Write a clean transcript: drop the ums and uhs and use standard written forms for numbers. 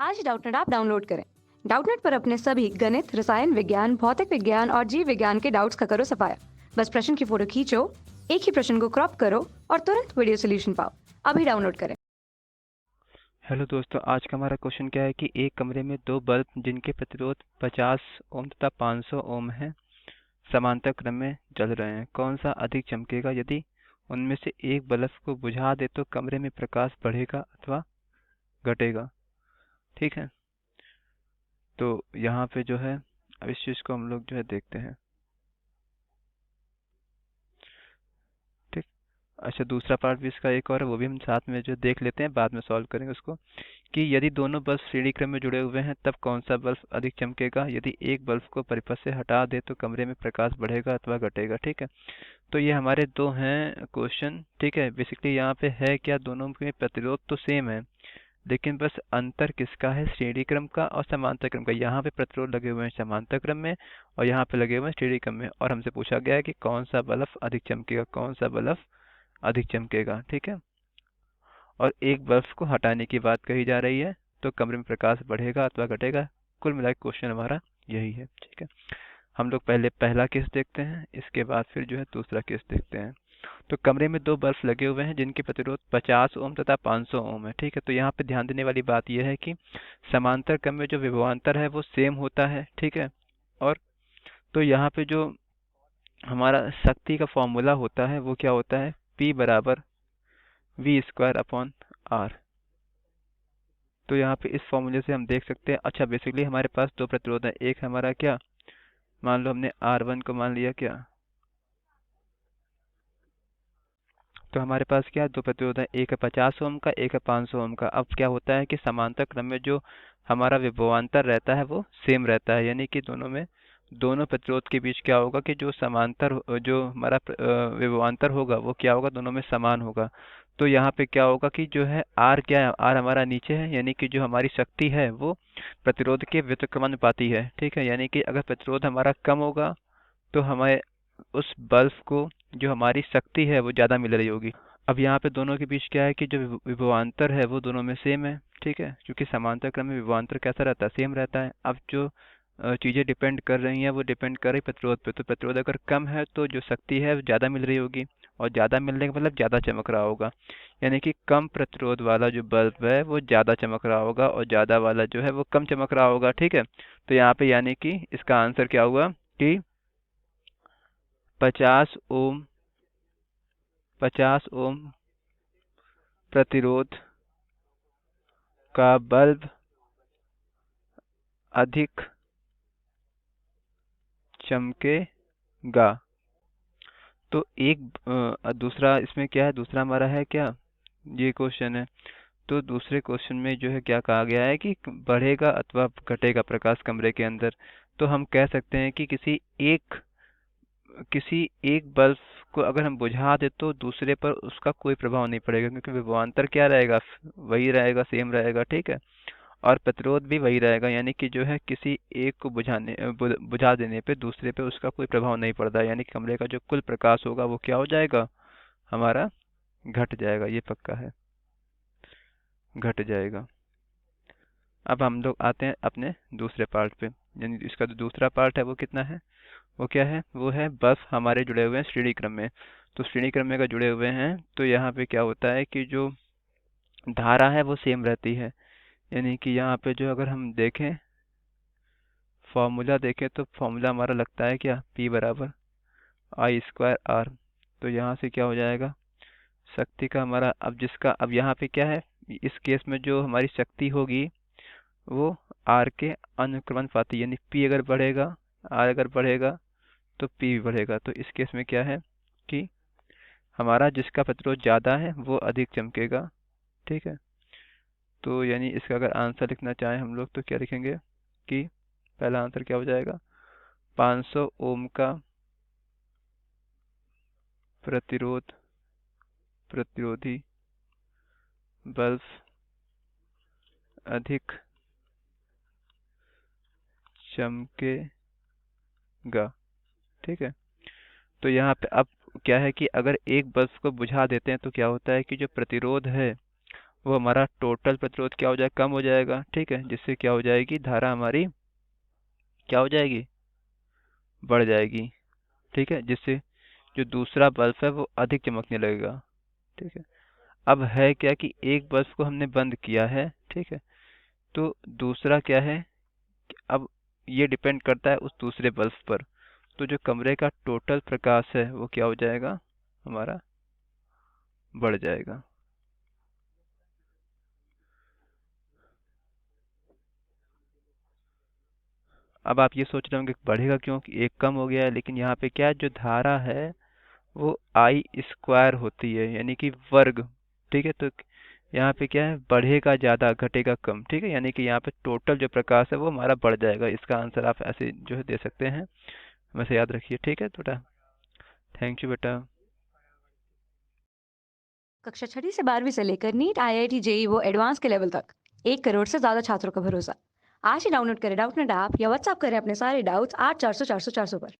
आज Doubtnut app download करें। Doubtnut पर अपने सभी गणित, रसायन विज्ञान, भौतिक विज्ञान और जीव विज्ञान के डाउट्स का करो सफाया। बस प्रश्न की फोटो खींचो, एक ही प्रश्न को क्रॉप करो और तुरंत वीडियो सोल्यूशन पाओ। अभी डाउनलोड करें। हेलो दोस्तों, आज का हमारा क्वेश्चन क्या है कि एक कमरे में दो बल्ब जिनके प्रतिरोध 50 ओम तथा 500 ओम है समांतर क्रम में जल रहे हैं। कौन सा अधिक चमकेगा? यदि उनमें से एक बल्ब को बुझा दे तो कमरे में प्रकाश बढ़ेगा अथवा घटेगा। ठीक है, तो यहाँ पे जो है अब इस चीज को हम लोग जो है देखते हैं। ठीक। अच्छा, दूसरा पार्ट भी इसका एक और है, वो भी हम साथ में जो देख लेते हैं, बाद में सॉल्व करेंगे उसको। कि यदि दोनों बल्ब श्रेणी क्रम में जुड़े हुए हैं तब कौन सा बल्ब अधिक चमकेगा? यदि एक बल्ब को परिपथ से हटा दे तो कमरे में प्रकाश बढ़ेगा अथवा घटेगा। ठीक है, तो ये हमारे दो हैं क्वेश्चन। ठीक है, बेसिकली यहाँ पे है क्या, दोनों में प्रतिरोध तो सेम है, लेकिन बस अंतर किसका है, श्रेणी क्रम का और समांतर क्रम का। यहाँ पे प्रतिरोध लगे हुए हैं समांतर क्रम में और यहाँ पे लगे हुए हैं श्रेणी क्रम में, और हमसे पूछा गया है कि कौन सा बल्ब अधिक चमकेगा, कौन सा बल्ब अधिक चमकेगा। ठीक है, और एक बल्ब को हटाने की बात कही जा रही है, तो कमरे में प्रकाश बढ़ेगा अथवा घटेगा। कुल मिला के क्वेश्चन हमारा यही है। ठीक है, हम लोग पहले पहला केस देखते हैं, इसके बाद फिर जो है दूसरा केस देखते हैं। तो कमरे में दो बल्ब लगे हुए हैं जिनके प्रतिरोध 50 ओम तथा 500 ओम है। ठीक है, तो यहाँ पे ध्यान देने वाली बात यह है कि समांतर क्रम में जो विभवांतर है वो सेम होता है। ठीक है, और तो यहाँ पे जो हमारा शक्ति का फॉर्मूला होता है वो क्या होता है, P बराबर वी स्क्वायर अपॉन आर। तो यहाँ पे इस फॉर्मूले से हम देख सकते हैं। अच्छा, बेसिकली हमारे पास दो प्रतिरोध है, एक हमारा क्या, मान लो हमने R1 को मान लिया क्या, तो हमारे पास क्या दो प्रतिरोध है, एक है 50 ओम का, एक है 500 ओम का। अब क्या होता है कि समांतर क्रम में जो हमारा विभवांतर रहता है वो सेम रहता है, यानी कि दोनों प्रतिरोध के बीच क्या होगा कि जो हमारा विभवांतर होगा वो क्या होगा, दोनों में समान होगा। तो यहाँ पे क्या होगा कि जो है आर क्या है, आर हमारा नीचे है, यानी कि जो हमारी शक्ति है वो प्रतिरोध के व्युत्क्रमानुपाती है। ठीक है, यानी कि अगर प्रतिरोध हमारा कम होगा तो हमें उस बल्ब को जो हमारी शक्ति है वो ज़्यादा मिल रही होगी। अब यहाँ पे दोनों के बीच क्या है कि जो विभवांतर है वो दोनों में सेम है। ठीक है, क्योंकि समांतर क्रम में विभवांतर कैसा रहता है, सेम रहता है। अब जो चीज़ें डिपेंड कर रही हैं वो डिपेंड कर रही प्रतिरोध पे। तो प्रतिरोध अगर कम है तो जो शक्ति है वो ज़्यादा मिल रही होगी, और ज़्यादा मिलने का मतलब ज़्यादा चमक रहा होगा। यानी कि कम प्रतिरोध वाला जो बल्ब है वो ज़्यादा चमक रहा होगा और ज़्यादा वाला जो है वो कम चमक रहा होगा। ठीक है, तो यहाँ पे यानी कि इसका आंसर क्या हुआ कि 50 ओम 50 ओम प्रतिरोध का बल्ब अधिक चमकेगा। तो दूसरा इसमें क्या है, दूसरा हमारा है क्या, ये क्वेश्चन है। तो दूसरे क्वेश्चन में जो है क्या कहा गया है कि बढ़ेगा अथवा घटेगा प्रकाश कमरे के अंदर। तो हम कह सकते हैं कि किसी एक बल्ब को अगर हम बुझा दे तो दूसरे पर उसका कोई प्रभाव नहीं पड़ेगा, क्योंकि विभवांतर क्या रहेगा, वही रहेगा, सेम रहेगा। ठीक है, और प्रतिरोध भी वही रहेगा, यानी कि जो है किसी एक को बुझा देने पे दूसरे पे उसका कोई प्रभाव नहीं पड़ता, यानी कि कमरे का जो कुल प्रकाश होगा वो क्या हो जाएगा, हमारा घट जाएगा। ये पक्का है, घट जाएगा। अब हम लोग आते हैं अपने दूसरे पार्ट पे, यानी इसका जो दूसरा पार्ट है वो कितना है, वो क्या है, वो है बल्ब हमारे जुड़े हुए हैं श्रेणी क्रम में। तो श्रेणी क्रम में अगर जुड़े हुए हैं तो यहाँ पे क्या होता है कि जो धारा है वो सेम रहती है। यानी कि यहाँ पे जो अगर हम देखें फॉर्मूला देखें तो फॉर्मूला हमारा लगता है क्या, P बराबर आई स्क्वायर आर। तो यहाँ से क्या हो जाएगा, शक्ति का हमारा अब यहाँ पे क्या है, इस केस में जो हमारी शक्ति होगी वो आर के अनुक्रमानुपाती, यानी P अगर बढ़ेगा, आर अगर बढ़ेगा तो P भी बढ़ेगा। तो इस केस में क्या है कि हमारा जिसका प्रतिरोध ज़्यादा है वो अधिक चमकेगा। ठीक है, तो यानी इसका अगर आंसर लिखना चाहें हम लोग तो क्या लिखेंगे कि पहला आंसर क्या हो जाएगा, 500 ओम का प्रतिरोधी बल्ब अधिक चमकेगा। ठीक है, तो यहाँ पे अब क्या है कि अगर एक बल्ब को बुझा देते हैं तो क्या होता है कि जो प्रतिरोध है वो हमारा टोटल प्रतिरोध क्या हो जाएगा, कम हो जाएगा, ठीक है, जिससे क्या हो जाएगी, धारा हमारी क्या हो जाएगी, बढ़ जाएगी, ठीक है, जिससे जो दूसरा बल्ब है वो अधिक चमकने लगेगा, ठीक है। अब है क्या कि एक बल्ब को हमने बंद किया है, ठीक है, तो दूसरा क्या है कि अब ये डिपेंड करता है उस दूसरे बल्ब पर। तो जो कमरे का टोटल प्रकाश है वो क्या हो जाएगा, हमारा बढ़ जाएगा। अब आप ये सोच रहे होंगे कि बढ़ेगा क्यों, कि एक कम हो गया है, लेकिन यहाँ पे क्या है, जो धारा है वो आई स्क्वायर होती है, यानी कि वर्ग, ठीक है। तो यहाँ पे क्या है, बढ़ेगा ज्यादा घटेगा कम, ठीक है, यानी कि यहाँ पे टोटल जो प्रकाश है वो हमारा बढ़ जाएगा। इसका आंसर आप ऐसे जो है दे सकते हैं, वैसे याद रखिए, ठीक है बेटा। थैंक यू बेटा। कक्षा 6वीं से 12वीं से लेकर नीट, आईआईटी, जेई वो एडवांस के लेवल तक 1 करोड़ से ज्यादा छात्रों का भरोसा। आज ही डाउनलोड करें डाउटनेट ऐप या व्हाट्सएप करें अपने सारे डाउट्स 8400 400 400 पर।